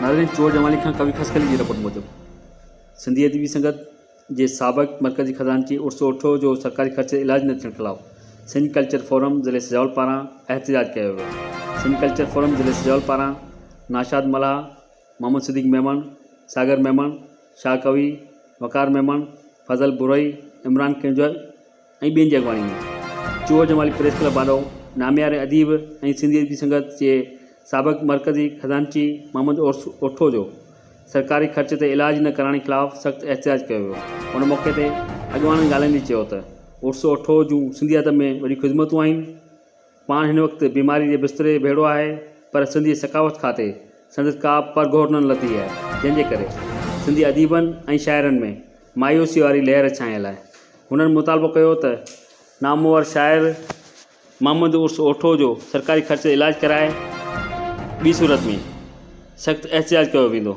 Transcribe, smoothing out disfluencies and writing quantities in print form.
नाज़रीन, चोर जमाली खां कवि खसकली जी रिपोर्ट मूजिब सिंधी अदबी संगत जे साबिक़ मरकज़ी ख़ज़ानची उर्स ओठो जो सरकारी ख़र्चे इलाज न थियण ख़िलाफ़ सिंध कल्चर फोरम ज़िले सिजौल पारां एहतजाज कयो वियो। सिंध कल्चर फोरम ज़िले सिजौल पारां नाशाद मल्हा, मोहम्मद सिद्दीक़ मेमन, सागर मेमन, शाह कवि, वकार मेमन, फज़ल बुरई, इमरान किंजल ऐं ॿियनि जी अॻवानी में चोर जमाली प्रेस क्लब वारो नामियारे अदीब ऐं सिंधी अदबी संगत जे साबिक़ मरकज़ी ख़ज़ानची मोहम्मद उर्स ओठो जो सरकारी ख़र्च ते इलाज न कराइण ख़िलाफ़ सख़्तु एहतजाज कयो वियो। उन मौक़े ते अॻवाननि ॻाल्हाईंदे चयो त उर्स ओठो जूं सिंधी अदब में वॾियूं ख़िदमतूं आहिनि। पाण हिन वक़्तु बीमारी जे बिस्तरे भेड़ो आहे, पर सिंधी सकावत खाते संदसि का परगोर न लथी आहे, जंहिंजे करे सिंधी अदीबनि ऐं शाइरनि में मायूसी वारी लहर छायल आहे। हुननि मुतालबो कयो त नामवर शाइर मोहम्मद उर्स ओठो जो सरकारी ख़र्च इलाज कराए, ॿी सूरत में सख़्तु एहतजाज कयो वेंदो।